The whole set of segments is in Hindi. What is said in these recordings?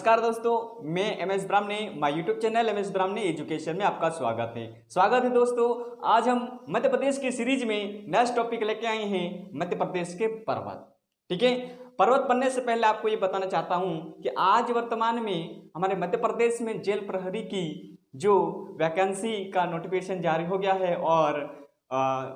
नमस्कार दोस्तों, मैं M S Brahmane, my YouTube channel M S Brahmane education में आपका स्वागत है दोस्तों। आज हम मध्य प्रदेश की सीरीज में नेक्स्ट टॉपिक लेके आए हैं, मध्य प्रदेश के पर्वत। ठीक है, पर्वत पढ़ने से पहले आपको ये बताना चाहता हूँ कि आज वर्तमान में हमारे मध्य प्रदेश में जेल प्रहरी की जो वैकेंसी का नोटिफिकेशन जारी हो गया है और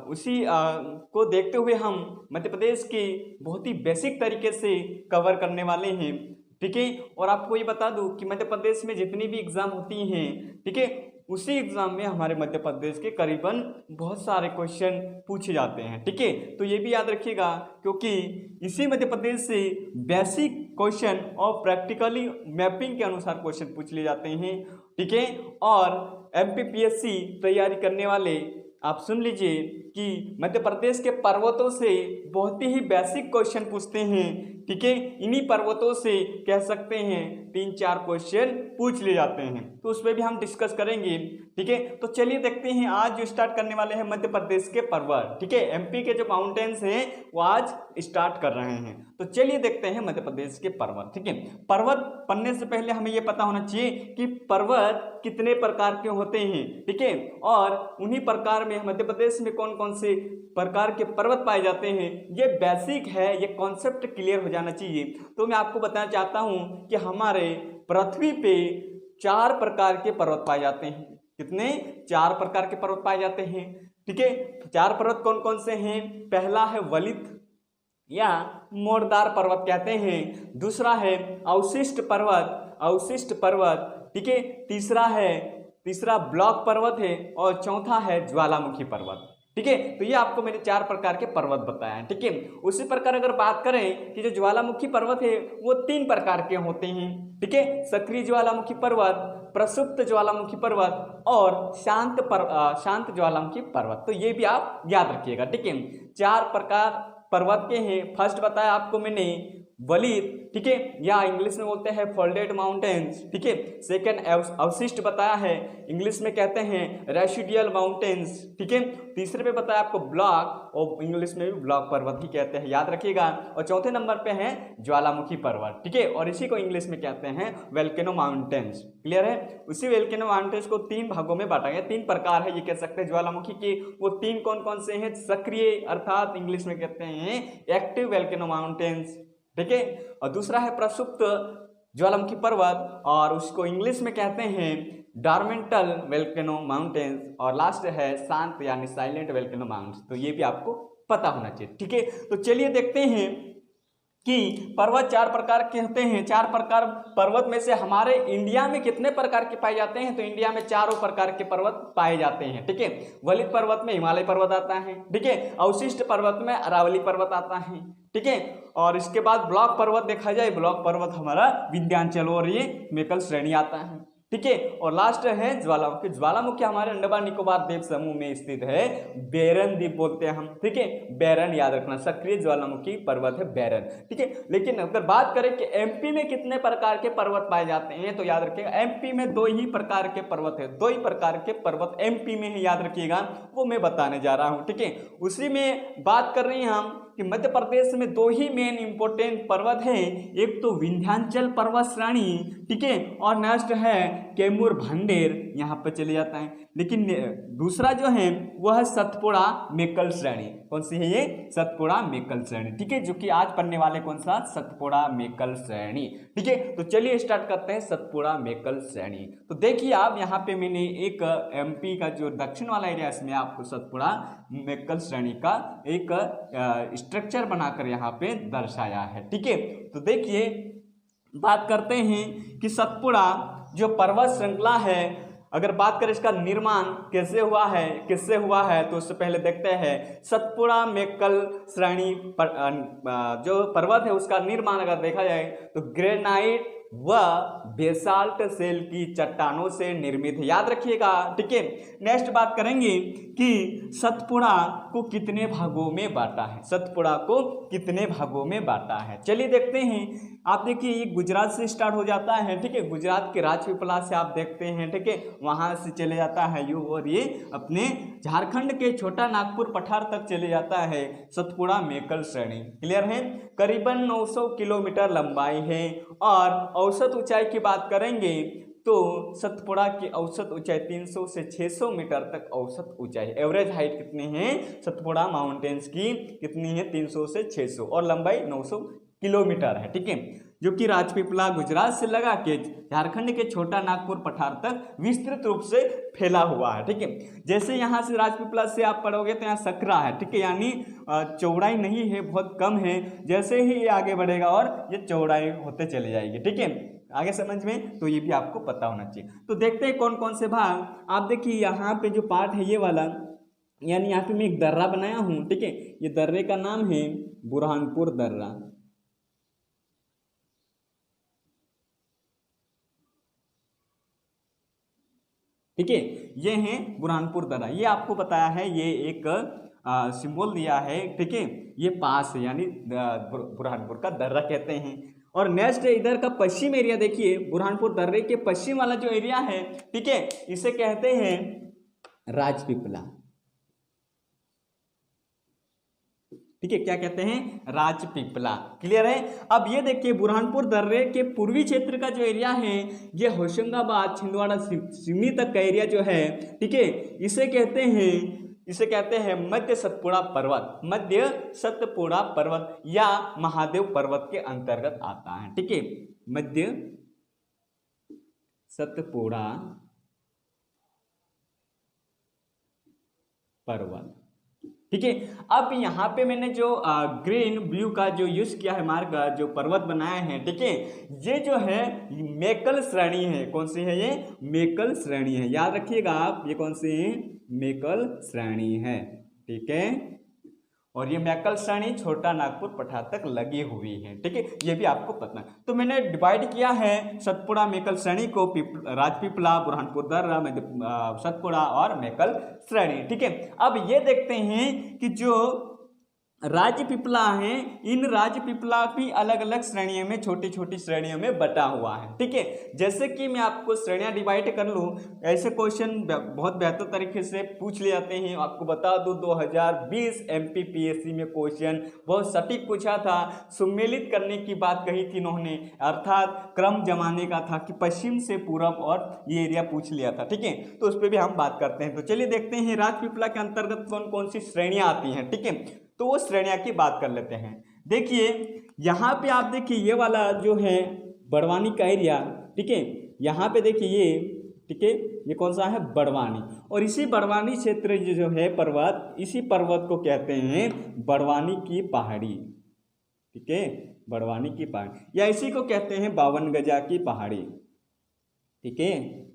उसी को देखते हुए हम मध्य प्रदेश के बहुत ही बेसिक तरीके से कवर करने वाले हैं। ठीक है, और आपको ये बता दूं कि मध्य प्रदेश में जितनी भी एग्जाम होती हैं, ठीक है, उसी एग्जाम में हमारे मध्य प्रदेश के करीबन बहुत सारे क्वेश्चन पूछे जाते हैं। ठीक है, तो ये भी याद रखिएगा क्योंकि इसी मध्य प्रदेश से बेसिक क्वेश्चन और प्रैक्टिकली मैपिंग के अनुसार क्वेश्चन पूछ लिए जाते हैं। ठीक है, और एमपीपीएससी तैयारी करने वाले आप सुन लीजिए कि मध्य प्रदेश के पर्वतों से बहुत ही बेसिक क्वेश्चन पूछते हैं। ठीक है, इन्हीं पर्वतों से कह सकते हैं 3-4 क्वेश्चन पूछ लिए जाते हैं, तो उस पर भी हम डिस्कस करेंगे। ठीक है, तो चलिए देखते हैं आज जो स्टार्ट करने वाले हैं मध्य प्रदेश के पर्वत। ठीक है, एमपी के जो माउंटेन्स हैं वो आज स्टार्ट कर रहे हैं, तो चलिए देखते हैं मध्य प्रदेश के पर्वत। ठीक है, पर्वत पढ़ने से पहले हमें ये पता होना चाहिए कि पर्वत कितने प्रकार के होते हैं। ठीक है, और उन्हीं प्रकार में मध्य प्रदेश में कौन कौन से प्रकार के पर्वत पाए जाते हैं, ये बेसिक है, ये कॉन्सेप्ट क्लियर हो जाना चाहिए। तो मैं आपको बताना चाहता हूं कि हमारे पृथ्वी पे 4 प्रकार के पर्वत पाए जाते हैं। कितने? 4 प्रकार के पर्वत पाए जाते हैं। ठीक है, 4 पर्वत कौन कौन से हैं? पहला है वलित या मोरदार पर्वत कहते हैं, दूसरा है अवशिष्ट पर्वत, ठीक है, तीसरा ब्लॉक पर्वत है और चौथा है ज्वालामुखी पर्वत। ठीक है, तो ये आपको मैंने 4 प्रकार के पर्वत बताया है। ठीक है, उसी प्रकार अगर बात करें कि जो ज्वालामुखी पर्वत है वो 3 प्रकार के होते हैं। ठीक है, सक्रिय ज्वालामुखी पर्वत, प्रसुप्त ज्वालामुखी पर्वत और शांत ज्वालामुखी पर्वत। तो ये भी आप याद रखिएगा। ठीक है, 4 प्रकार पर्वत के हैं। फर्स्ट बताया आपको मैंने वलित, ठीक है, या इंग्लिश में बोलते हैं फोल्डेड माउंटेन्स। ठीक है, सेकंड अवशिष्ट बताया है, इंग्लिश में कहते हैं रेसिडुअल माउंटेन्स। ठीक है, तीसरे पे बताया आपको ब्लॉक, और इंग्लिश में भी ब्लॉक पर्वत ही कहते हैं, याद रखिएगा। और चौथे नंबर पे है ज्वालामुखी पर्वत। ठीक है, और इसी को इंग्लिश में कहते हैं वोल्केनो माउंटेन्स। क्लियर है? उसी वोल्केनो माउंटेन्स को 3 भागों में बांटा गया, 3 प्रकार है ये कह सकते हैं ज्वालामुखी के। वो 3 कौन कौन से हैं? सक्रिय अर्थात इंग्लिश में कहते हैं एक्टिव वोल्केनो माउंटेन्स। ठीक है, और दूसरा है प्रसुप्त ज्वालामुखी पर्वत और उसको इंग्लिश में कहते हैं डॉर्मेंटल वोल्केनो माउंटेन्स, और लास्ट है शांत यानी साइलेंट वोल्केनो माउंटेन्स। तो ये भी आपको पता होना चाहिए। ठीक है, तो चलिए देखते हैं कि पर्वत 4 प्रकार के होते हैं। 4 प्रकार पर्वत में से हमारे इंडिया में कितने प्रकार के पाए जाते हैं? तो इंडिया में 4 प्रकार के पर्वत पाए जाते हैं। ठीक है, वलित पर्वत में हिमालय पर्वत आता है। ठीक है, अवशिष्ट पर्वत में अरावली पर्वत आता है। ठीक है, और इसके बाद ब्लॉक पर्वत देखा जाए, ब्लॉक पर्वत हमारा विंध्याचल और ये मेकल श्रेणी आता है। ठीक है, और लास्ट है ज्वालामुखी। ज्वालामुखी हमारे अंडमान निकोबार द्वीप समूह में स्थित है, बैरन द्वीप बोलते हैं हम। ठीक है, बैरन याद रखना, सक्रिय ज्वालामुखी पर्वत है बैरन। ठीक है, लेकिन अगर बात करें कि एमपी में कितने प्रकार के पर्वत पाए जाते हैं, तो याद रखिएगा एमपी में 2 ही प्रकार के पर्वत है, 2 ही प्रकार के पर्वत एमपी में है, याद रखिएगा, वो मैं बताने जा रहा हूं। ठीक है, उसी में बात कर रहे हैं हम कि मध्य प्रदेश में 2 ही मेन इंपोर्टेंट पर्वत हैं, एक तो विंध्याचल पर्वत श्रेणी, ठीक है, और नेक्स्ट है कैमूर भांडेर, यहाँ पे चले जाता है। लेकिन दूसरा जो है वह है सतपुड़ा मेकल श्रेणी। कौन सी है ये? सतपुड़ा मेकल श्रेणी। ठीक है, जो कि आज पढ़ने वाले कौन सा? सतपुड़ा मेकल श्रेणी। ठीक है, तो चलिए स्टार्ट करते हैं सतपुड़ा मेकल श्रेणी। तो देखिए आप यहाँ पे मैंने एक एमपी का जो दक्षिण वाला एरिया, इसमें आपको सतपुड़ा मेकल श्रेणी का एक स्ट्रक्चर बनाकर यहाँ पे दर्शाया है। ठीक है, तो देखिए बात करते हैं कि सतपुड़ा जो पर्वत श्रृंखला है, अगर बात करें इसका निर्माण किससे हुआ है, तो उससे पहले देखते हैं सतपुड़ा मेकल श्रेणी जो पर्वत है उसका निर्माण अगर देखा जाए तो ग्रेनाइट व बेसाल्ट सेल की चट्टानों से निर्मित है, याद रखिएगा। ठीक है, नेक्स्ट बात करेंगे कि सतपुड़ा को कितने भागों में बांटा है, सतपुड़ा को कितने भागों में बांटा है। चलिए देखते हैं। आप देखिए ये गुजरात से स्टार्ट हो जाता है। ठीक है, गुजरात के राजपीपला से आप देखते हैं। ठीक है, वहां से चले जाता है यू, और ये अपने झारखंड के छोटा नागपुर पठार तक चले जाता है सतपुड़ा मेकल श्रेणी। क्लियर है। करीबन 900 किलोमीटर लंबाई है और औसत ऊंचाई की बात करेंगे तो सतपुड़ा की औसत ऊंचाई 300 से 600 मीटर तक औसत ऊंचाई। एवरेज हाइट कितनी है सतपुड़ा माउंटेन्स की, कितनी है 300 से 600 और लंबाई 900 किलोमीटर है। ठीक है, जो कि राजपीपला गुजरात से लगा के झारखंड के छोटा नागपुर पठार तक विस्तृत रूप से फैला हुआ है। ठीक है, जैसे यहाँ से राजपीपला से आप पढ़ोगे तो यहाँ सकरा है। ठीक है, यानी चौड़ाई नहीं है, बहुत कम है। जैसे ही ये आगे बढ़ेगा और ये चौड़ाई होते चले जाएगी। ठीक है, आगे समझ में, तो ये भी आपको पता होना चाहिए। तो देखते हैं कौन कौन से भाग। आप देखिए यहाँ पे जो पार्ट है ये वाला, यानी यहाँ पे मैं एक दर्रा बनाया हूँ। ठीक है, ये दर्रे का नाम है बुरहानपुर दर्रा। ठीक है, ये है बुरहानपुर दर्रा। ये आपको बताया है, ये एक सिंबल दिया है। ठीक है, ये पास है, यानी बुरहानपुर का दर्रा कहते हैं। और नेक्स्ट इधर का पश्चिम एरिया देखिए, बुरहानपुर दर्रे के पश्चिम वाला जो एरिया है, ठीक है, इसे कहते हैं राजपीपला। ठीक है, क्या कहते हैं राजपीपला। क्लियर है। अब ये देखिए बुरहानपुर दर्रे के पूर्वी क्षेत्र का जो एरिया है ये होशंगाबाद छिंदवाड़ा सिवनी तक का एरिया जो है, ठीक है, इसे कहते हैं मध्य सतपुड़ा पर्वत। मध्य सतपुड़ा पर्वत या महादेव पर्वत के अंतर्गत आता है। ठीक है, मध्य सतपुड़ा पर्वत। ठीक है, अब यहाँ पे मैंने जो ग्रीन ब्लू का जो यूज किया है, मार्ग जो पर्वत बनाए हैं, ठीक है, ये जो है मेकल श्रेणी है। कौन सी है ये? मेकल श्रेणी है। याद रखिएगा आप, ये कौन सी है? मेकल श्रेणी है। ठीक है, और ये मेकल श्रेणी छोटा नागपुर पठार तक लगी हुई है। ठीक है, ये भी आपको पता है। तो मैंने डिवाइड किया है सतपुड़ा मेकल श्रेणी को राजपीपला, बुरहानपुर दर्रा, सतपुड़ा और मेकल श्रेणी। ठीक है, अब ये देखते हैं कि जो राजपीपला है, इन राजपीपला भी अलग अलग श्रेणियों में, छोटी छोटी श्रेणियों में बटा हुआ है। ठीक है, जैसे कि मैं आपको श्रेणियां डिवाइड कर लूं, ऐसे क्वेश्चन बहुत बेहतर तरीके से पूछ ले जाते हैं। आपको बता दूं 2020 MPPSC में क्वेश्चन बहुत सटीक पूछा था। सुमेलित करने की बात कही थी इन्होंने, अर्थात क्रम जमाने का था कि पश्चिम से पूरब, और ये एरिया पूछ लिया था। ठीक है, तो उस पर भी हम बात करते हैं। तो चलिए देखते हैं राजपीपला के अंतर्गत कौन कौन सी श्रेणियां आती हैं। ठीक है, तो वो श्रेणियां की बात कर लेते हैं। देखिए यहाँ पे आप देखिए ये वाला जो है बड़वानी का एरिया। ठीक है, यहाँ पे देखिए ये, ठीक है, ये कौन सा है? बड़वानी। और इसी बड़वानी क्षेत्र जो है पर्वत, इसी पर्वत को कहते हैं बड़वानी की पहाड़ी। ठीक है, बड़वानी की पहाड़ी, या इसी को कहते हैं 52 गजा की पहाड़ी। ठीक है,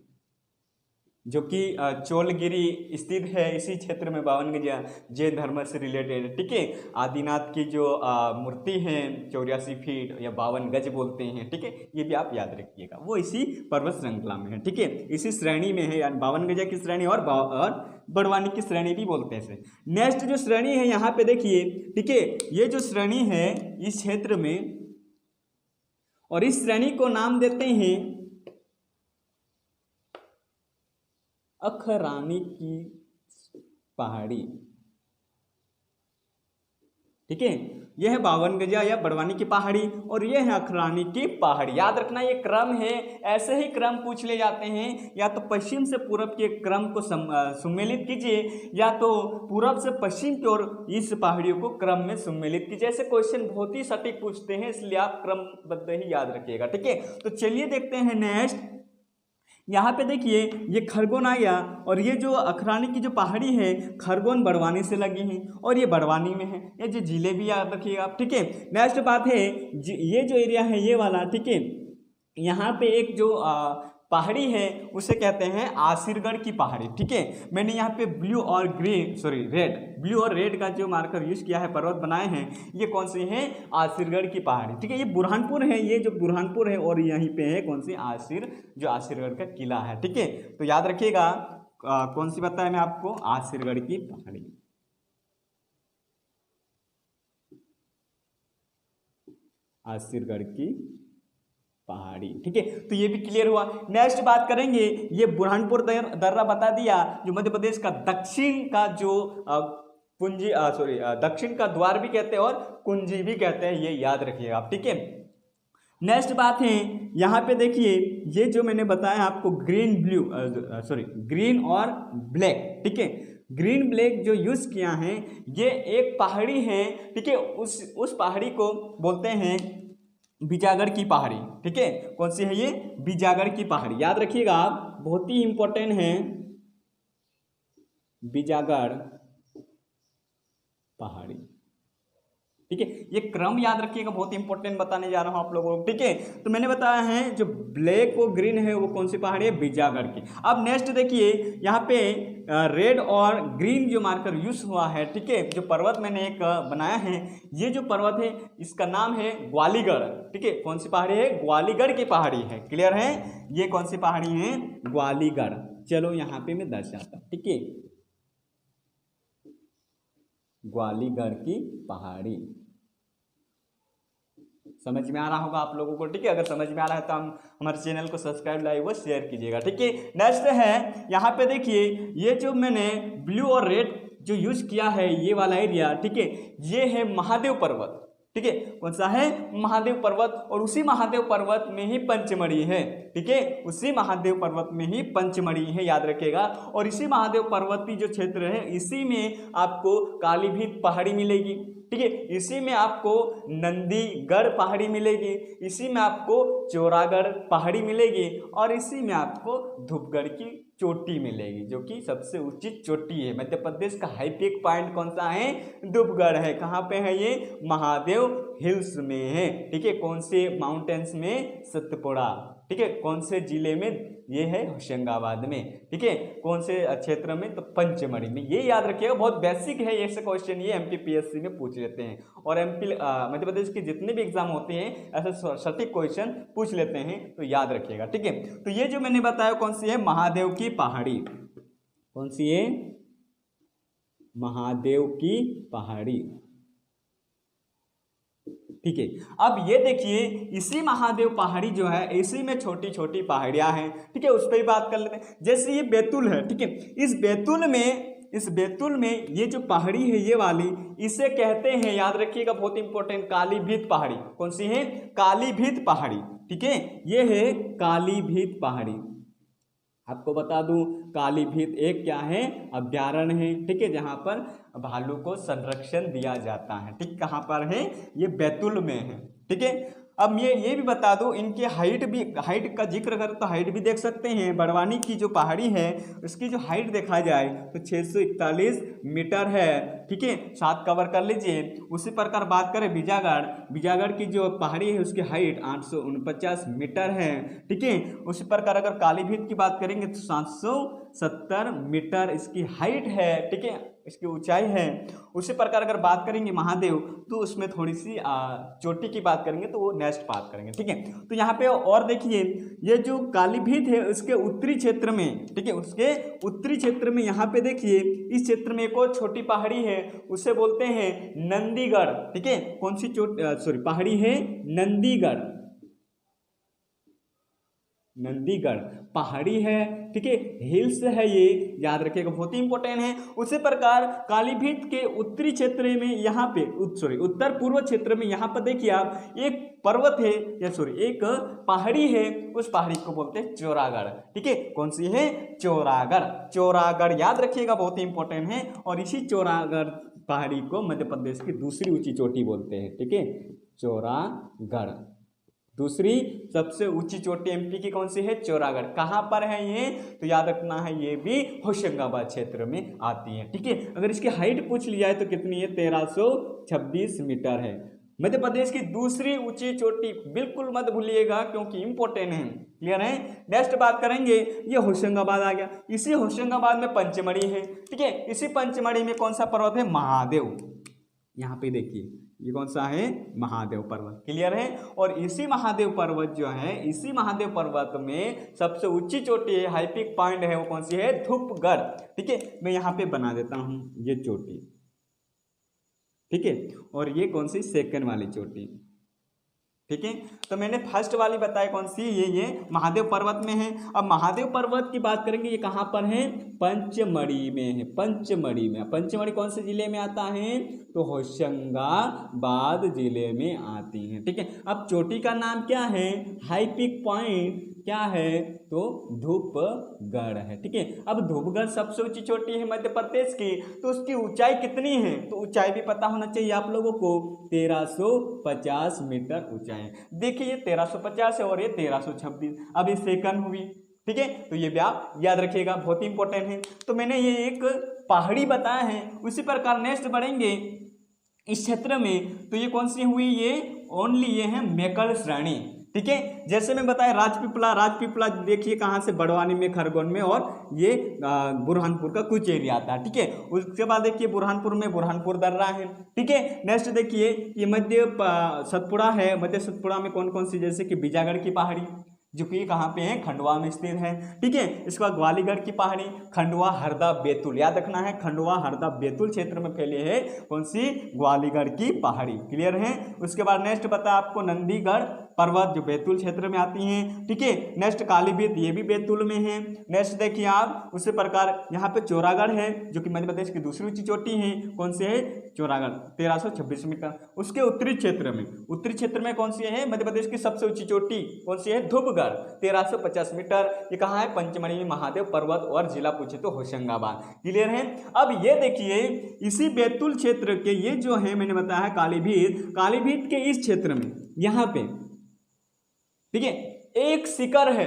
जो कि चोलगिरी स्थित है इसी क्षेत्र में, 52 गजा जैन धर्म से रिलेटेड। ठीक है, आदिनाथ की जो मूर्ति है 84 फीट या 52 गज बोलते हैं। ठीक है, ये भी आप याद रखिएगा, वो इसी पर्वत श्रृंखला में है। ठीक है, इसी श्रेणी में है, यानी 52 गजा की श्रेणी और बड़वानी की श्रेणी भी बोलते हैं। नेक्स्ट जो श्रेणी है यहाँ पे देखिए, ठीक है, ये जो श्रेणी है इस क्षेत्र में, और इस श्रेणी को नाम देते हैं अखरानी की पहाड़ी। ठीक है, यह है 52 गजा या बड़वानी की पहाड़ी, और यह है अखरानी की पहाड़ी। याद रखना ये क्रम है, ऐसे ही क्रम पूछ ले जाते हैं। या तो पश्चिम से पूरब के क्रम को सुमेलित कीजिए, या तो पूरब से पश्चिम की ओर इस पहाड़ियों को क्रम में सुमेलित कीजिए। ऐसे क्वेश्चन बहुत ही सटीक पूछते हैं, इसलिए आप क्रमबद्ध ही याद रखिएगा। ठीक है, तो चलिए देखते हैं नेक्स्ट। यहाँ पे देखिए ये खरगोन आ गया, और ये जो अखरानी की जो पहाड़ी है खरगोन बड़वानी से लगी है, और ये बड़वानी में है। ये जो जिले भी याद रखिएगा आप। ठीक है, नेक्स्ट बात है ये जो एरिया है ये वाला, ठीक है, यहाँ पे एक जो पहाड़ी है उसे कहते हैं आसिरगढ़ की पहाड़ी। ठीक है, मैंने यहाँ पे ब्लू और रेड का जो मार्कर यूज किया है, पर्वत बनाए हैं, ये कौन सी है? आसिरगढ़ की पहाड़ी। ठीक है, ये बुरहानपुर है, ये जो बुरहानपुर है, और यहीं पे है कौन सी? जो आसिरगढ़ का किला है। ठीक है, तो याद रखिएगा कौन सी बताया मैं आपको? आसिरगढ़ की पहाड़ी। आसिरगढ़ की पहाड़ी। ठीक है, तो ये भी क्लियर हुआ। नेक्स्ट बात करेंगे, ये बुरहानपुर दर्रा बता दिया, जो मध्य प्रदेश का दक्षिण का जो कुंजी दक्षिण का द्वार भी कहते हैं और कुंजी भी कहते हैं, ये याद रखिएगा आप। ठीक है, नेक्स्ट बात है यहाँ पे देखिए, ये जो मैंने बताया आपको ग्रीन और ब्लैक। ठीक है, ग्रीन ब्लैक जो यूज किया है, ये एक पहाड़ी है। ठीक है, उस पहाड़ी को बोलते हैं बीजागढ़ की पहाड़ी। ठीक है, कौन सी है ये? बीजागढ़ की पहाड़ी। याद रखिएगा आप, बहुत ही इंपॉर्टेंट है, बीजागढ़ पहाड़ी। ठीक है, ये क्रम याद रखिएगा, बहुत इंपॉर्टेंट बताने जा रहा हूं आप लोगों को। ठीक है, तो मैंने बताया है जो ब्लैक और ग्रीन है वो कौन सी पहाड़ी है? बीजागढ़ की। अब नेक्स्ट देखिए, यहाँ पे रेड और ग्रीन जो मार्कर यूज हुआ है। ठीक है, जो पर्वत मैंने एक बनाया है, ये जो पर्वत है इसका नाम है ग्वालीगढ़। ठीक है, कौन सी पहाड़ी है? ग्वालीगढ़ की पहाड़ी है। क्लियर है? ये कौन सी पहाड़ी है? ग्वालीगढ़। चलो यहाँ पे मैं दर्शाता हूं। ठीक है, ग्वालीगढ़ की पहाड़ी। समझ में आ रहा होगा आप लोगों को। ठीक है, अगर समझ में आ रहा है तो हम हमारे चैनल को सब्सक्राइब, लाइक व शेयर कीजिएगा। ठीक है, नेक्स्ट है यहाँ पे देखिए, ये जो मैंने ब्लू और रेड जो यूज किया है, ये वाला एरिया। ठीक है, ये है महादेव पर्वत। ठीक है, कौन सा है? महादेव पर्वत। और उसी महादेव पर्वत में ही पंचमढ़ी है। ठीक है, उसी महादेव पर्वत में ही पंचमढ़ी है, याद रखिएगा। और इसी महादेव पर्वतीय जो क्षेत्र है, इसी में आपको कालीभीत पहाड़ी मिलेगी। ठीक है, इसी में आपको नंदीगढ़ पहाड़ी मिलेगी, इसी में आपको चौरागढ़ पहाड़ी मिलेगी, और इसी में आपको धूपगढ़ की चोटी मिलेगी, जो कि सबसे ऊंची चोटी है। मध्य प्रदेश का हाई पीक पॉइंट कौन सा है? धूपगढ़ है। कहाँ पे है ये? महादेव हिल्स में है। ठीक है, कौन से माउंटेन्स में? सतपुड़ा। ठीक है, कौन से जिले में? ये है होशंगाबाद में। ठीक है, कौन से क्षेत्र में? तो पंचमढ़ी में। ये याद रखिएगा, बहुत बेसिक है ऐसे क्वेश्चन, ये एमपीपीएससी में पूछ लेते हैं। और मध्य प्रदेश के जितने भी एग्जाम होते हैं ऐसे सटीक क्वेश्चन पूछ लेते हैं, तो याद रखिएगा। ठीक है, तो ये जो मैंने बताया कौन सी है? महादेव की पहाड़ी। कौन सी है? महादेव की पहाड़ी। ठीक है, अब ये देखिए, इसी महादेव पहाड़ी जो है, इसी में छोटी छोटी पहाड़ियां हैं। ठीक है, उस पर ही बात कर लेते हैं। जैसे ये बैतूल है। ठीक है, इस बैतूल में ये जो पहाड़ी है, ये वाली, इसे कहते हैं, याद रखिएगा, बहुत इंपॉर्टेंट, कालीभीत पहाड़ी। कौन सी है? कालीभीत पहाड़ी। ठीक है, ये है कालीभीत पहाड़ी। आपको बता दूं, कालीभीत एक क्या है? अभ्यारण्य है। ठीक है, जहां पर भालू को संरक्षण दिया जाता है। ठीक, कहां पर है? ये बैतूल में है। ठीक है, अब ये भी बता दो, इनके हाइट का जिक्र करें तो हाइट भी देख सकते हैं। बड़वानी की जो पहाड़ी है, उसकी जो हाइट देखा जाए तो 641 मीटर है। ठीक है, 7 कवर कर लीजिए। उसी प्रकार बात करें बीजागढ़ की जो पहाड़ी है, उसकी हाइट 849 मीटर है। ठीक है, उसी प्रकार अगर कालीभीत की बात करेंगे तो 770 मीटर इसकी हाइट है। ठीक है, इसकी ऊंचाई है। उसी प्रकार अगर बात करेंगे महादेव, तो उसमें थोड़ी सी चोटी की बात करेंगे, तो वो नेक्स्ट बात करेंगे। ठीक है, तो यहाँ पे और देखिए, ये जो कालीभीत है उसके उत्तरी क्षेत्र में, ठीक है, उसके उत्तरी क्षेत्र में यहाँ पे देखिए, इस क्षेत्र में एक और छोटी पहाड़ी है, उसे बोलते हैं नंदीगढ़। ठीक है, कौन सी पहाड़ी है? नंदीगढ़ पहाड़ी है। ठीक है, हिल्स है, ये याद रखिएगा, बहुत ही इंपॉर्टेंट है। उसी प्रकार कालीभीत के उत्तरी क्षेत्र में यहाँ पे उत्तर पूर्व क्षेत्र में यहाँ पर देखिए आप, एक पर्वत है एक पहाड़ी है, उस पहाड़ी को बोलते हैं चौरागढ़। ठीक है, कौन सी है? चौरागढ़ याद रखिएगा, बहुत ही इंपॉर्टेंट है। और इसी चौरागढ़ पहाड़ी को मध्य प्रदेश की दूसरी ऊंची चोटी बोलते हैं। ठीक है, चौरागढ़ दूसरी सबसे ऊंची चोटी एमपी की कौन सी है? चौरागढ़। कहां पर है ये? तो याद रखना है, ये भी होशंगाबाद क्षेत्र में आती है। ठीक है, अगर इसकी हाइट पूछ ली जाए तो कितनी है? 1326 मीटर है। मध्य प्रदेश की दूसरी ऊंची चोटी, बिल्कुल मत भूलिएगा क्योंकि इंपॉर्टेंट है। क्लियर है? नेक्स्ट बात करेंगे, ये होशंगाबाद आ गया। इसी होशंगाबाद में पंचमढ़ी है। ठीक है, इसी पंचमढ़ी में कौन सा पर्वत है? महादेव। यहाँ पे देखिए, ये कौन सा है? महादेव पर्वत। क्लियर है? और इसी महादेव पर्वत जो है, इसी महादेव पर्वत में सबसे ऊंची चोटी है, हाई पीक पॉइंट है, वो कौन सी है? धूपगढ़। ठीक है, मैं यहाँ पे बना देता हूँ ये चोटी। ठीक है, और ये कौन सी? सेकंड वाली चोटी। ठीक है। तो मैंने फर्स्ट वाली बताई कौन सी, ये महादेव पर्वत में है। अब महादेव पर्वत की बात करेंगे, ये कहाँ पर है, पंचमढ़ी में है, पंचमढ़ी में। पंचमढ़ी कौन से जिले में आता है, तो होशंगाबाद जिले में आती है, ठीक है। अब चोटी का नाम क्या है, हाई पीक पॉइंट क्या है, तो धूपगढ़ है, ठीक है। अब धूपगढ़ सबसे ऊंची चोटी है मध्य प्रदेश की, तो उसकी ऊंचाई कितनी है, तो ऊंचाई भी पता होना चाहिए आप लोगों को, 1350 मीटर ऊंचाई है। देखिए ये 1350 है और ये 1326, अब ये सेकंड हुई, ठीक है। तो ये भी आप याद रखिएगा, बहुत ही इंपॉर्टेंट है। तो मैंने ये एक पहाड़ी बताया है। उसी प्रकार नेक्स्ट बढ़ेंगे इस क्षेत्र में, तो ये कौन सी हुई, ये ओनली ये है मेकल श्रेणी, ठीक है। जैसे मैं बताया राजपीपला देखिए कहाँ से, बड़वानी में, खरगोन में, और ये बुरहानपुर का कुछ एरिया आता है, ठीक है। उसके बाद देखिए बुरहानपुर में बुरहानपुर दर्रा है, ठीक है। नेक्स्ट देखिए ये मध्य सतपुड़ा है, मध्य सतपुड़ा में कौन कौन सी, जैसे कि बीजागढ़ की पहाड़ी, जो कि कहाँ पे है, खंडवा में स्थित है, ठीक है। इसके बाद ग्वालीगढ़ की पहाड़ी, खंडवा, हरदा, बैतूल, याद रखना है, खंडवा, हरदा, बैतूल क्षेत्र में फैले है कौन सी, ग्वालीगढ़ की पहाड़ी, क्लियर है। उसके बाद नेक्स्ट बताया आपको नंदीगढ़ पर्वत, जो बैतूल क्षेत्र में आती हैं, ठीक है। नेक्स्ट कालीभीत, ये भी बैतूल में है। नेक्स्ट देखिए आप उसी प्रकार यहाँ पे चौरागढ़ है, जो कि मध्य प्रदेश की दूसरी ऊंची चोटी है, कौन से है, चौरागढ़, 1326 मीटर। उसके उत्तरी क्षेत्र में कौन सी है, मध्य प्रदेश की सबसे ऊंची चोटी कौन सी है, धूपगढ़, 1350 मीटर। ये कहाँ है, पंचमढ़ी में महादेव पर्वत, और जिला पूछे तो होशंगाबाद, क्लियर है। अब ये देखिए इसी बैतूल क्षेत्र के ये जो है मैंने बताया कालीभीत के इस क्षेत्र में यहाँ पे, ठीक है, एक शिखर है,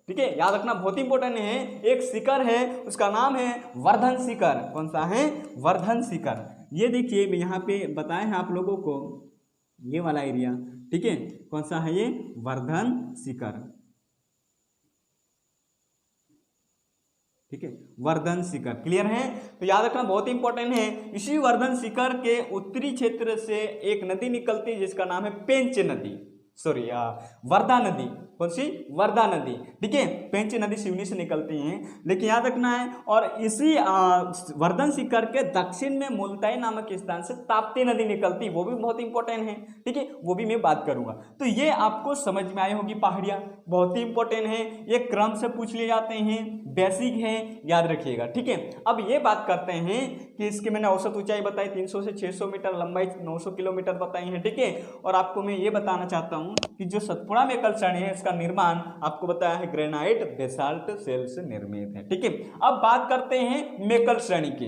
ठीक है, याद रखना, बहुत इंपॉर्टेंट है। एक शिखर है, उसका नाम है वर्धन शिखर। कौन सा है, वर्धन शिखर। ये देखिए मैं यहाँ पे बताए हैं आप लोगों को, ये वाला एरिया, ठीक है, कौन सा है, ये वर्धन शिखर, ठीक है, वर्धन शिखर, क्लियर है। तो याद रखना, बहुत इंपॉर्टेंट है। इसी वर्धन शिखर के उत्तरी क्षेत्र से एक नदी निकलती है जिसका नाम है पेंच नदी, वर्धा नदी। कौन सी, वर्धा नदी, ठीक है। पेंच नदी सिवनी से निकलती हैं, लेकिन याद रखना है। और इसी वर्धन शिखर के दक्षिण में मुल्ताई नामक स्थान से ताप्ती नदी निकलती, वो भी बहुत इंपॉर्टेंट है, ठीक है, वो भी मैं बात करूंगा। तो ये आपको समझ में आई होगी, पहाड़ियाँ बहुत ही इंपॉर्टेंट है, ये क्रम से पूछ लिए जाते हैं, बेसिक है, याद रखिएगा, ठीक है। अब ये बात करते हैं कि इसकी मैंने औसत ऊंचाई बताई 300 से 600 मीटर, लंबाई 900 किलोमीटर बताई है, ठीक है। और आपको मैं ये बताना चाहता हूँ कि जो सतपुड़ा मेकल श्रेणी है, इसका निर्माण आपको बताया है ग्रेनाइट बेसाल्ट सेल से निर्मित है, ठीक है। अब बात करते हैं मेकल श्रेणी की,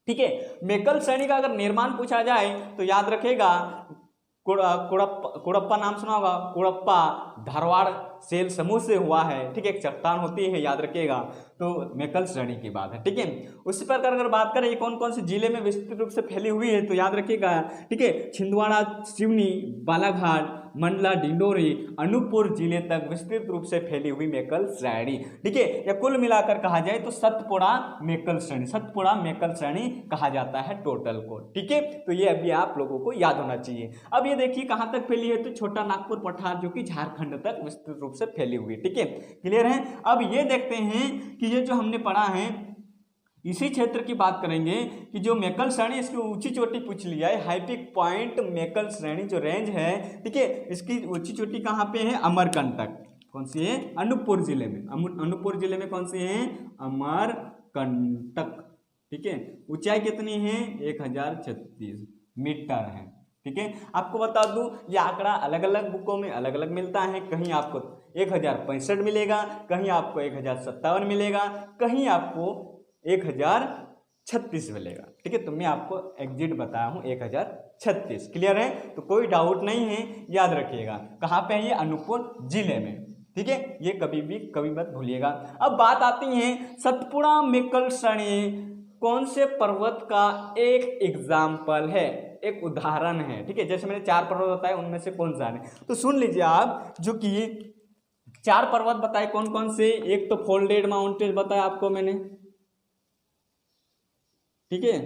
ठीक है। मेकल श्रेणी का अगर निर्माण पूछा जाए तो याद रखेगा, कुड़प्पा नाम सुना होगा, कुड़प्पा धारवाड़ सेल समूह से हुआ है, ठीक है, एक चट्टान होती है, याद रखिएगा। तो मेकल श्रेणी की बात है, ठीक है। उसी प्रकार अगर बात करें ये कौन कौन से जिले में विस्तृत रूप से फैली हुई है, तो याद रखिएगा, ठीक है, छिंदवाड़ा, सिवनी, बालाघाट, मंडला, डिंडोरी, अनूपपुर जिले तक विस्तृत रूप से फैली हुई मेकल श्रेणी, ठीक है। या कुल मिलाकर कहा जाए तो सतपुड़ा मेकल श्रेणी कहा जाता है टोटल को, ठीक है। तो ये अभी आप लोगों को याद होना चाहिए। अब ये देखिए कहाँ तक फैली है, तो छोटा नागपुर पठार, जो कि झारखंड तक विस्तृत रूप से फैली हुई, ठीक है, क्लियर है। अब ये देखते हैं कि ये जो हमने पढ़ा है, इसी क्षेत्र की बात करेंगे कि जो मेकल श्रेणी, इसकी ऊंची चोटी पूछ लिया है, हाई पीक पॉइंट मेकल श्रेणी जो रेंज है, ठीक है, इसकी ऊंची चोटी कहाँ पे है, अमरकंटक। कौन सी है, अनूपपुर जिले में, अनूपपुर जिले में कौन सी है, अमरकंटक, ठीक है। ऊंचाई कितनी है, 1036 मीटर है, ठीक है। आपको बता दूं ये आंकड़ा अलग अलग बुकों में अलग अलग मिलता है, कहीं आपको 1065 मिलेगा, कहीं आपको 1057 मिलेगा, कहीं आपको 1036 मिलेगा, ठीक है। तो मैं आपको एग्जिट बताया हूँ 1036, क्लियर है। तो कोई डाउट नहीं है, याद रखिएगा कहाँ पे है, ये अनूपपुर जिले में, ठीक है, ये कभी मत भूलिएगा। अब बात आती है सतपुड़ा मेकल श्रेणी कौन से पर्वत का एक एग्जाम्पल है, एक उदाहरण है, ठीक है। जैसे मैंने 4 पर्वत बताए, उनमें से कौन सा है, तो सुन लीजिए आप, जो कि 4 पर्वत बताए कौन कौन से। एक तो फोल्डेड माउंटेन बताया आपको मैंने, ठीक है।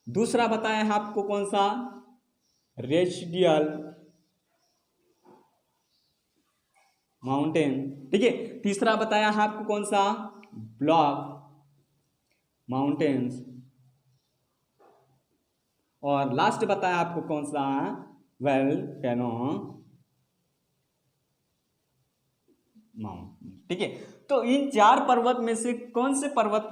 दूसरा बताया है आपको कौन सा, रेसिडियल माउंटेन, ठीक है। तीसरा बताया है आपको कौन सा, ब्लॉक माउंटेन्स। और लास्ट बताया आपको कौन सा, वोल्केनो माउंटेन। ठीक है, तो इन 4 पर्वत में से कौन से पर्वत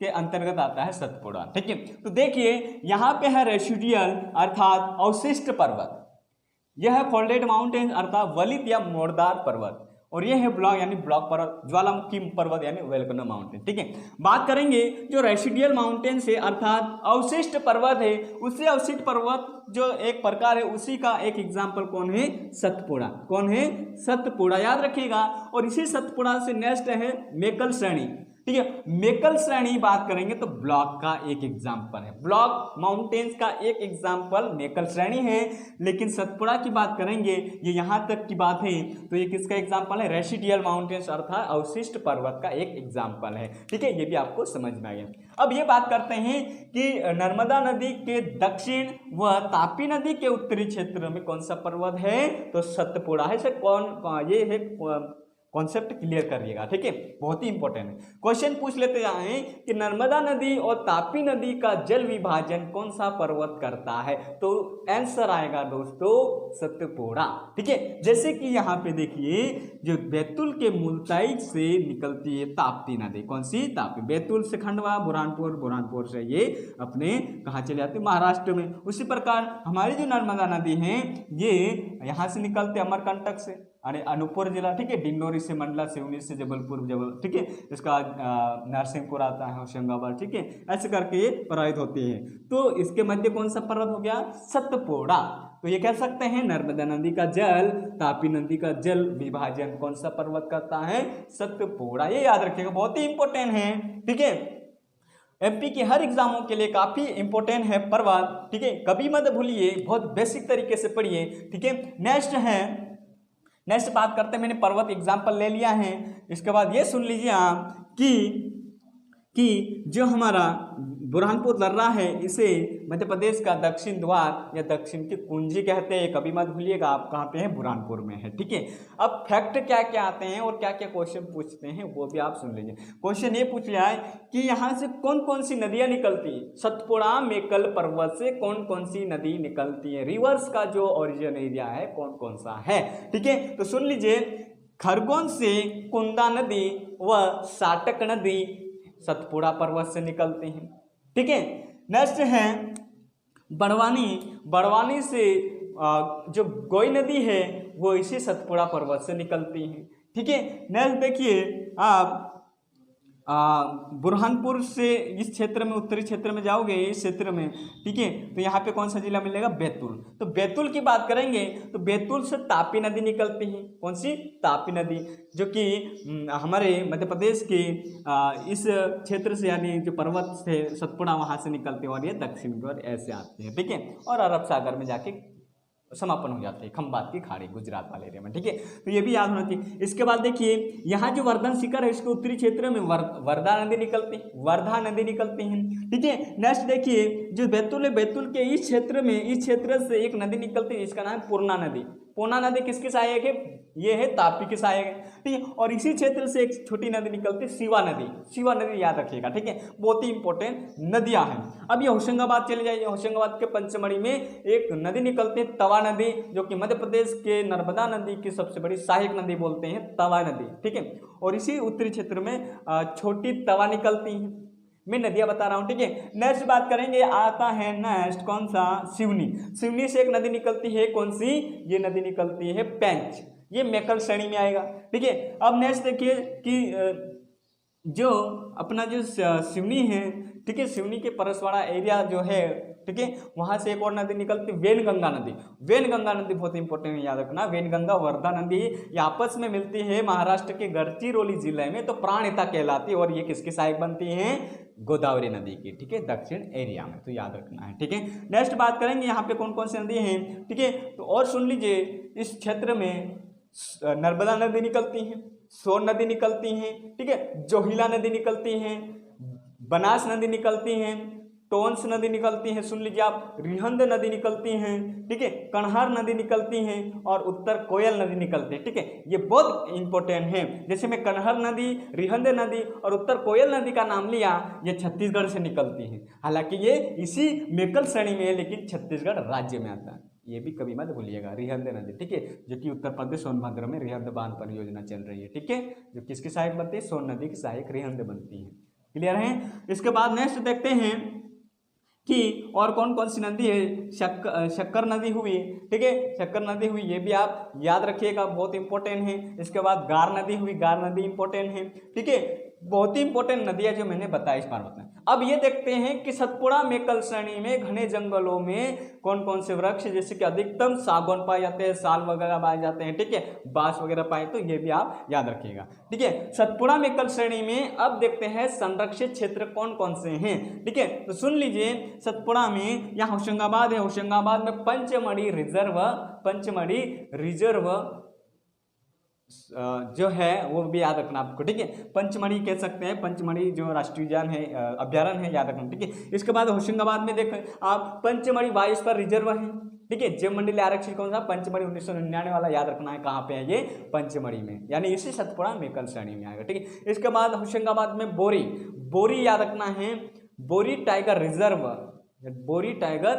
के अंतर्गत आता है सतपुड़ा? ठीक है, तो देखिए यहाँ पे है रेसिडुअल अर्थात अवशिष्ट पर्वत, यह है फोल्डेड माउंटेन अर्थात वलित या मोड़दार पर्वत, और ये है ब्लॉक यानी ब्लॉक पर्वत, ज्वालामुखी पर्वत यानी वोल्केनो माउंटेन। ठीक है, बात करेंगे जो रेसिडुअल माउंटेन से अर्थात अवशिष्ट पर्वत है, उससे अवशिष्ट पर्वत जो एक प्रकार है उसी का एक एग्जाम्पल कौन है? सतपुड़ा। कौन है? सतपुड़ा, याद रखिएगा। और इसी सतपुड़ा से नेक्स्ट है मेकल श्रेणी। ठीक है, मेकल श्रेणी बात करेंगे तो ब्लॉक का एक एग्जाम्पल है, ब्लॉक माउंटेन्स का एक एग्जाम्पल मेकल श्रेणी है। लेकिन सतपुड़ा की बात करेंगे, ये यहाँ तक की बात है, तो ये किसका एग्जाम्पल है? रेसिडुअल माउंटेन्स अर्थात अवशिष्ट पर्वत का एक एग्जाम्पल है। ठीक है, ये भी आपको समझ में आ गया। अब ये बात करते हैं कि नर्मदा नदी के दक्षिण व तापी नदी के उत्तरी क्षेत्र में कौन सा पर्वत है? तो सतपुड़ा है। इसे ये है कॉन्सेप्ट क्लियर करिएगा। ठीक है, बहुत ही इंपॉर्टेंट है। क्वेश्चन पूछ लेते हैं कि नर्मदा नदी और तापी नदी का जल विभाजन कौन सा पर्वत करता है? तो आंसर आएगा दोस्तों सतपुड़ा। ठीक है, जैसे कि यहाँ पे देखिए जो बैतूल के मुल्ताई से निकलती है ताप्ती नदी, कौन सी? तापी। बैतूल से खंडवा, बुरहानपुर, बुरहानपुर से ये अपने कहाँ चले जाते? महाराष्ट्र में। उसी प्रकार हमारी जो नर्मदा नदी है ये यहाँ से निकलते अमरकंटक से, अरे अनूपपुर जिला। ठीक है, डिंडोरी से, मंडला से, उन्नीस से जबलपुर, ठीक है, इसका नरसिंहपुर आता है, होशंगाबाद। ठीक है, ऐसे करके ये प्रवाहित होती है। तो इसके मध्य कौन सा पर्वत हो गया? सतपुड़ा। तो ये कह सकते हैं नर्मदा नदी का जल, तापी नदी का जल विभाजन कौन सा पर्वत करता है? सतपुड़ा। ये याद रखिएगा, बहुत ही इंपॉर्टेंट है। ठीक है, एमपी के हर एग्जामों के लिए काफी इंपॉर्टेंट है पर्वत। ठीक है, कभी मत भूलिए, बहुत बेसिक तरीके से पढ़िए। ठीक है, नेक्स्ट बात करते हैं, मैंने पर्वत एग्जाम्पल ले लिया है। इसके बाद ये सुन लीजिए आप कि जो हमारा बुरहानपुर दर्रा है इसे मध्य प्रदेश का दक्षिण द्वार या दक्षिण की कुंजी कहते हैं। कभी मत भूलिएगा आप कहाँ पे हैं? बुरहानपुर में है। ठीक है, अब फैक्ट क्या क्या आते हैं और क्या क्या क्वेश्चन पूछते हैं वो भी आप सुन लीजिए। क्वेश्चन ये पूछ लिया है कि यहाँ से कौन कौन सी नदियाँ निकलती है? सतपुड़ा मेकल पर्वत से कौन कौन सी नदी निकलती है? रिवर्स का जो ओरिजिन एरिया है कौन कौन सा है? ठीक है, तो सुन लीजिए, खरगोन से कुंदा नदी व साटक नदी सतपुड़ा पर्वत से निकलती हैं। ठीक है, नेक्स्ट है बड़वानी से जो गोई नदी है वो इसी सतपुड़ा पर्वत से निकलती है। ठीक है, नेक्स्ट देखिए आप बुरहानपुर से इस क्षेत्र में, उत्तरी क्षेत्र में जाओगे इस क्षेत्र में, ठीक है, तो यहाँ पे कौन सा जिला मिलेगा? बैतूल। तो बैतूल की बात करेंगे तो बैतूल से तापी नदी निकलती है। कौन सी? तापी नदी, जो कि हमारे मध्य प्रदेश के इस क्षेत्र से यानी जो पर्वत से सतपुड़ा वहाँ से निकलती है और ये दक्षिण की ओर ऐसे आती है। ठीक है, और अरब सागर में जाके समापन हो जाते हैं, खंबात की खाड़ी गुजरात वाले एरिया में। ठीक है, तो ये भी याद होना चाहिए। इसके बाद देखिए यहाँ जो वर्धन शिखर है इसके उत्तरी क्षेत्र में वर्धा नदी निकलती है। ठीक है, नेक्स्ट देखिए जो बैतूल है, बैतूल के इस क्षेत्र से एक नदी निकलती है, इसका नाम है पूर्णा नदी। पूर्णा नदी किसके सहायक है? ये है तापी के सहायक है। ठीक है, और इसी क्षेत्र से एक छोटी नदी निकलती है शिवा नदी याद रखिएगा। ठीक है, बहुत ही इंपॉर्टेंट नदियां हैं। अब ये होशंगाबाद चले जाइए, होशंगाबाद के पंचमढ़ी में एक नदी निकलती है तवा नदी, जो कि मध्य प्रदेश के नर्मदा नदी की सबसे बड़ी सहायक नदी बोलते हैं, तवा नदी। ठीक है, और इसी उत्तरी क्षेत्र में छोटी तवा निकलती है। मैं नदियां बता रहा हूं। ठीक है, नेक्स्ट बात करेंगे, आता है नेक्स्ट कौन सा? सिवनी से एक नदी निकलती है। कौन सी? ये नदी निकलती है पेंच, ये मेकल श्रेणी में आएगा। ठीक है, अब नेक्स्ट देखिए कि जो अपना जो सिवनी है, ठीक है, सिवनी के परसवाड़ा एरिया जो है, ठीक है, वहां से एक और नदी निकलती है वेनगंगा नदी बहुत इंपॉर्टेंट है, याद रखना। वेनगंगा वर्धा नदी ये आपस में मिलती है महाराष्ट्र के गढ़चिरोली जिले में, तो प्राणहिता कहलाती है, और ये किसकी सहायक बनती है? गोदावरी नदी की। ठीक है, दक्षिण एरिया में, तो याद रखना है। ठीक है, नेक्स्ट बात करेंगे यहाँ पे कौन कौन सी नदी हैं। ठीक है, तो और सुन लीजिए, इस क्षेत्र में नर्मदा नदी निकलती है, सोन नदी निकलती हैं। ठीक है, जोहिला नदी निकलती हैं, बनास नदी निकलती हैं, टोंस नदी निकलती हैं, सुन लीजिए आप, रिहंद नदी निकलती हैं। ठीक है, कन्हार नदी निकलती हैं, और उत्तर कोयल नदी निकलती है। ठीक है, ये बहुत इंपॉर्टेंट है। जैसे मैं कन्हार नदी, रिहंद नदी और उत्तर कोयल नदी का नाम लिया, ये छत्तीसगढ़ से निकलती हैं। हालांकि ये इसी मेकल श्रेणी में है, लेकिन छत्तीसगढ़ राज्य में आता है, ये भी कभी मत भूलिएगा, रिहंद नदी, ठीक है, जो कि उत्तर प्रदेश सोनभद्र में रिहंद बांध परियोजना चल रही है, ठीक है, जो किसकी सहायक बनती है, सोन नदी की सहायक रिहंद बनती है। क्लियर है। इसके बाद नेक्स्ट देखते हैं कि और कौन कौन सी नदी है। शक्कर नदी हुई, ठीक है, शक्कर नदी हुई, ये भी आप याद रखिएगा, बहुत इंपॉर्टेंट है। इसके बाद गार नदी हुई, गार नदी इंपॉर्टेंट है, ठीक है, बहुत ही इंपॉर्टेंट नदियां जो मैंने बताई इस पर्वत में। अब ये देखते हैं कि सतपुड़ा मेकल श्रेणी में घने जंगलों में कौन कौन से वृक्ष, जैसे कि अधिकतम सागौन पाए जाते हैं, साल वगैरह पाए जाते हैं, ठीक है, बांस वगैरह पाए, तो ये भी आप याद रखिएगा, ठीक है। सतपुड़ा मेकल श्रेणी में अब देखते हैं संरक्षित क्षेत्र कौन कौन से हैं, ठीक है, तो सुन लीजिए। सतपुड़ा में यहाँ होशंगाबाद है, होशंगाबाद में पंचमढ़ी रिजर्व जो है वो भी याद रखना आपको, ठीक है, पंचमढ़ी कह सकते हैं, पंचमढ़ी जो राष्ट्रीय उद्यान है, अभ्यारण्य है, याद रखना, ठीक है। इसके बाद होशंगाबाद में देखें आप पंचमढ़ी बायोस्फीयर रिजर्व है, ठीक है, जैव मंडलीय आरक्षित कौन सा, पंचमढ़ी 1999 वाला याद रखना है, कहाँ पे है ये, पंचमढ़ी में, यानी इसी सतपुड़ा मेकल श्रेणी में आएगा, ठीक है। इसके बाद होशंगाबाद में बोरी याद रखना है, बोरी टाइगर रिजर्व, बोरी टाइगर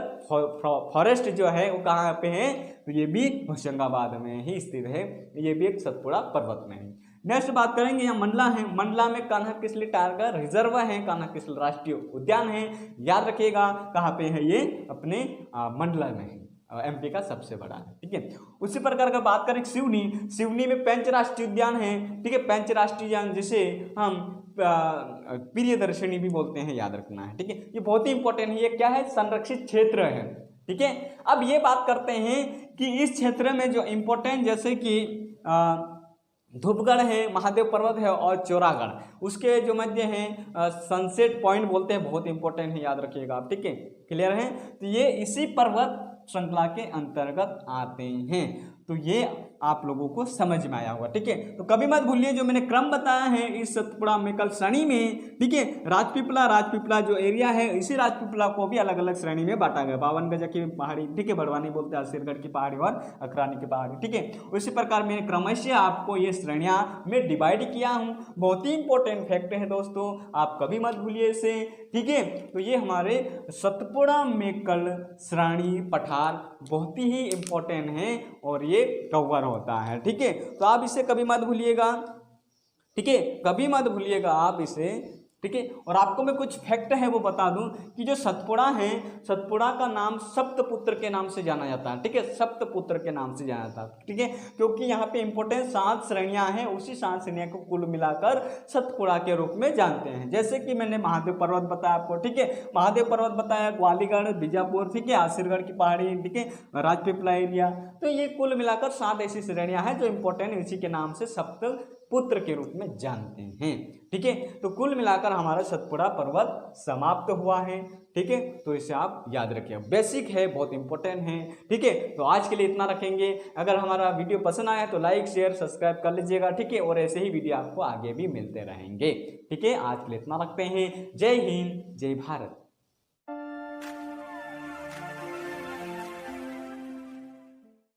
फॉरेस्ट जो है वो कहाँ पे है, तो ये भी होशंगाबाद में ही स्थित है, ये भी एक सतपुड़ा पर्वत में है। नेक्स्ट बात करेंगे, यहाँ मंडला है, मंडला में कान्हा किसली टाइगर रिजर्व है, कान्हा किसली राष्ट्रीय उद्यान है, याद रखिएगा, कहाँ पे है ये, अपने मंडला में है, एमपी का सबसे बड़ा है, ठीक है। उसी प्रकार का बात करें सिवनी में पेंच राष्ट्रीय उद्यान है, ठीक है, पेंच राष्ट्रीय उद्यान जिसे हम प्रियदर्शनी भी बोलते हैं, याद रखना है, ठीक है, ये बहुत ही इंपॉर्टेंट है, ये क्या है, संरक्षित क्षेत्र है, ठीक है। अब ये बात करते हैं कि इस क्षेत्र में जो इंपॉर्टेंट, जैसे कि धूपगढ़ है, महादेव पर्वत है और चौरागढ़, उसके जो मध्य हैं सनसेट पॉइंट बोलते हैं, बहुत इंपॉर्टेंट है, याद रखिएगा आप, ठीक है, क्लियर है। तो ये इसी पर्वत श्रृंखला के अंतर्गत आते हैं, तो ये आप लोगों को समझ में आया होगा, ठीक है। तो कभी मत भूलिए जो मैंने क्रम बताया है इस सतपुड़ा मेकल श्रेणी में, ठीक है, राजपीपला जो एरिया है, इसी राजपीपला को भी अलग अलग श्रेणी में बांटा गया, 52 गज की पहाड़ी, ठीक है, बड़वानी बोलते हैं, सिरगढ़ की पहाड़ी और अखरानी की पहाड़ी, ठीक है। उसी प्रकार मैंने क्रमशः आपको ये श्रेणियां में डिवाइड किया हूँ, बहुत ही इंपॉर्टेंट फैक्ट है दोस्तों, आप कभी मत भूलिए इसे, ठीक है। तो ये हमारे सतपुड़ा मेकल श्रेणी पठार बहुत ही इंपॉर्टेंट है और ये कवर होता है, ठीक है। तो आप इसे कभी मत भूलिएगा, ठीक है, कभी मत भूलिएगा आप इसे, ठीक है। और आपको मैं कुछ फैक्ट है वो बता दूं कि जो सतपुड़ा है, सतपुड़ा का नाम सप्तपुत्र के नाम से जाना जाता है, ठीक है, सप्तपुत्र के नाम से जाना जाता है, ठीक है, क्योंकि यहाँ पे इंपॉर्टेंट 7 श्रेणियां हैं, उसी 7 श्रेणियों को कुल मिलाकर सतपुड़ा के रूप में जानते हैं। जैसे कि मैंने महादेव पर्वत बताया आपको, ठीक है, महादेव पर्वत बताया, ग्वालीगढ़, बीजापुर, ठीक है, आसिरगढ़ की पहाड़ी, ठीक है, राजपीपला एरिया, तो ये कुल मिलाकर 7 ऐसी श्रेणियां हैं जो इंपॉर्टेंट इसी के नाम से सप्तपुत्र के रूप में जानते हैं, ठीक है। तो कुल मिलाकर हमारा सतपुड़ा पर्वत समाप्त हुआ है, ठीक है, तो इसे आप याद रखिए, बेसिक है, बहुत इंपॉर्टेंट है, ठीक है। तो आज के लिए इतना रखेंगे, अगर हमारा वीडियो पसंद आया तो लाइक शेयर सब्सक्राइब कर लीजिएगा, ठीक है, और ऐसे ही वीडियो आपको आगे भी मिलते रहेंगे, ठीक है। आज के लिए इतना रखते हैं, जय हिंद जय भारत।